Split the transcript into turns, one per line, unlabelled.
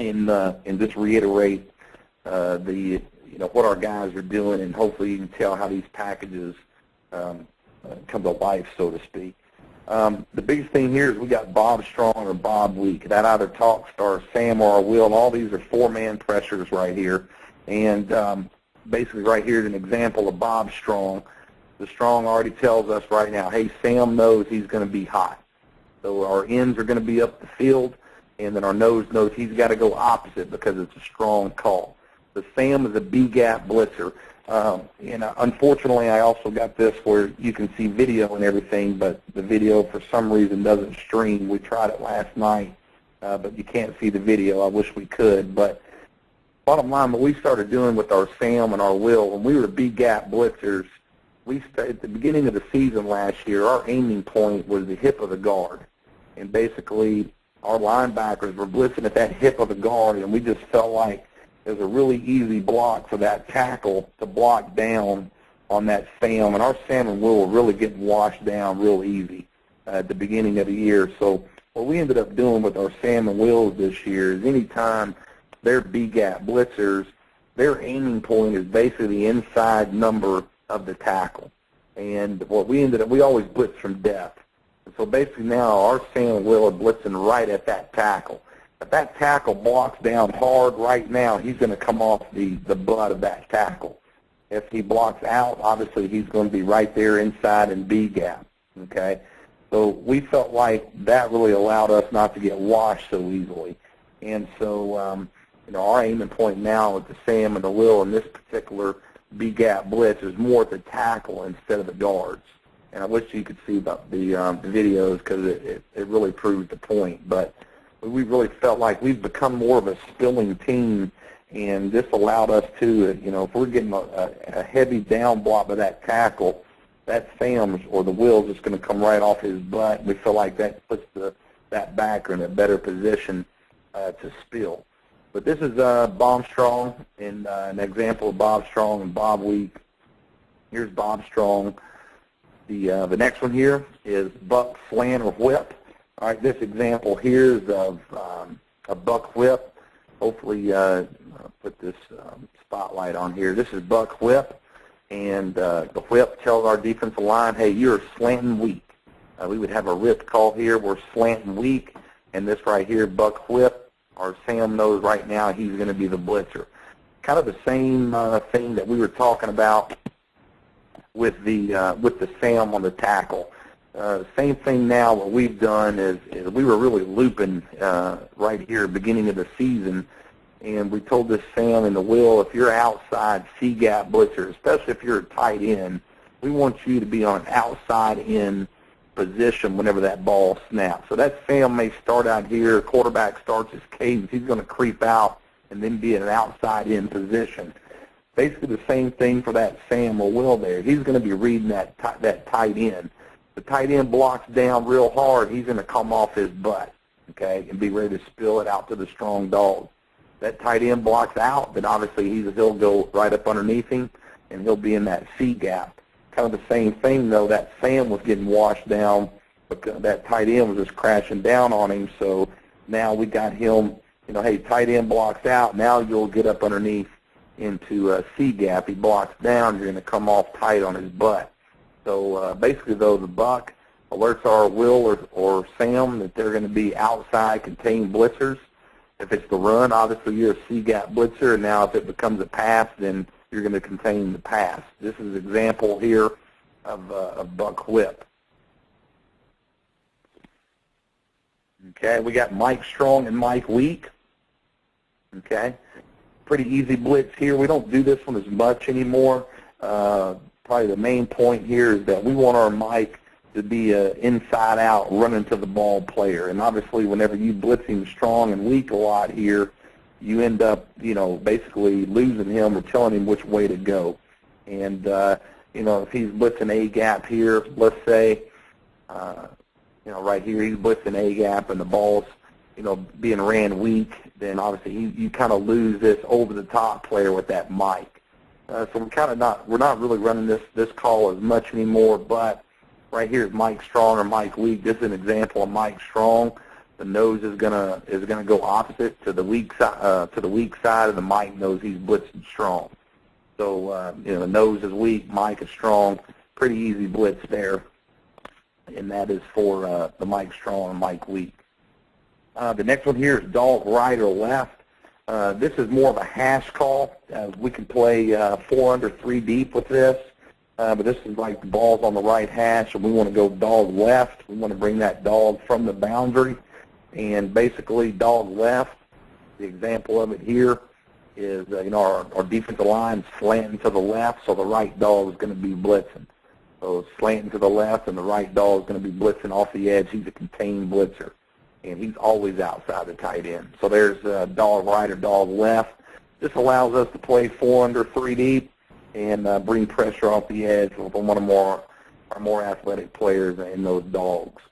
and just reiterate what our guys are doing, and hopefully you can tell how these packages come to life, so to speak. The biggest thing here is we got Bob Strong or Bob Weak. That either talks to our Sam or our Will. All these are four-man pressures right here. And basically right here is an example of Bob Strong. The Strong already tells us right now, hey, Sam knows he's going to be hot. So our ends are going to be up the field, and then our nose knows he's got to go opposite because it's a strong call. The Sam is a B-gap blitzer. And unfortunately, I also got this where you can see video and everything, but the video for some reason doesn't stream. We tried it last night, but you can't see the video. I wish we could. But bottom line, what we started doing with our Sam and our Will, when we were B-gap blitzers, at the beginning of the season last year, our aiming point was the hip of the guard. And basically, our linebackers were blitzing at that hip of the guard, and we just felt like it was a really easy block for that tackle to block down on that Sam. And our Sam and Will were really getting washed down real easy at the beginning of the year. So what we ended up doing with our Sam and Wills this year is anytime they're B-gap blitzers, their aiming point is basically the inside number of the tackle. And what we always blitz from depth. And so basically now our Sam and Will are blitzing right at that tackle. If that tackle blocks down hard right now, he's going to come off the butt of that tackle. If he blocks out, obviously he's going to be right there inside and B-gap, okay? So we felt like that really allowed us not to get washed so easily. And so, our aiming point now with the Sam and the Will in this particular B-gap blitz is more at the tackle instead of the guards. And I wish you could see the videos because it really proves the point. But we really felt like we've become more of a spilling team, and this allowed us to, if we're getting a heavy down block by that tackle, that Sam's or the Will's just going to come right off his butt. We feel like that puts that backer in a better position to spill. But this is Bob Strong, and an example of Bob Strong and Bob Weak. Here's Bob Strong. The next one here is buck, slant, or whip. All right, this example here is of a buck whip. Hopefully, put this spotlight on here. This is buck whip, and the whip tells our defensive line, hey, you're slanting weak. We would have a rip call here. We're slanting weak, and this right here, buck whip, our Sam knows right now he's going to be the blitzer. Kind of the same thing that we were talking about with the Sam on the tackle. Same thing now. What we've done is we were really looping right here at the beginning of the season, and we told this Sam and the Will, if you're outside C-gap blitzer, especially if you're a tight end, we want you to be on an outside in position whenever that ball snaps. So that Sam may start out here, quarterback starts his cadence, he's going to creep out and then be in an outside in position. Basically the same thing for that Sam or Will there. He's going to be reading that tight end. The tight end blocks down real hard, he's going to come off his butt, okay, and be ready to spill it out to the strong dog. That tight end blocks out, then obviously he'll go right up underneath him, and he'll be in that C gap. Kind of the same thing, though. That Sam was getting washed down, but that tight end was just crashing down on him. So now we got him, hey, tight end blocks out. Now you'll get up underneath into a C gap. He blocks down, you're going to come off tight on his butt. So basically, though, the buck alerts our Will or Sam that they're going to be outside contained blitzers. If it's the run, obviously you're a C-gap blitzer, and now if it becomes a pass, then you're going to contain the pass. This is an example here of buck whip. Okay, we got Mike Strong and Mike Weak. Okay, pretty easy blitz here. We don't do this one as much anymore. Probably the main point here is that we want our Mike to be inside out, running to the ball player. And obviously whenever you blitz him strong and weak a lot here, you end up, basically losing him or telling him which way to go. And, if he's blitzing A gap here, let's say, right here he's blitzing A gap and the ball's, being ran weak, then obviously you kind of lose this over-the-top player with that Mike. So we're not really running this call as much anymore, but right here is Mike Strong or Mike Weak. This is an example of Mike Strong. The nose is gonna go opposite to the weak side, and the Mike knows he's blitzing strong. So the nose is weak, Mike is strong. Pretty easy blitz there, and that is for the Mike strong and Mike weak. The next one here is dog right or left. This is more of a hash call. We can play 4 under 3 deep with this, but this is like the ball's on the right hash, and we want to go dog left. We want to bring that dog from the boundary. And basically, dog left, the example of it here is, our defensive line slanting to the left, so the right dog is going to be blitzing. So slanting to the left, and the right dog is going to be blitzing off the edge. He's a contained blitzer, and he's always outside the tight end. So there's dog right or dog left. This allows us to play 4 under 3 deep and bring pressure off the edge with one of our more athletic players in those dogs.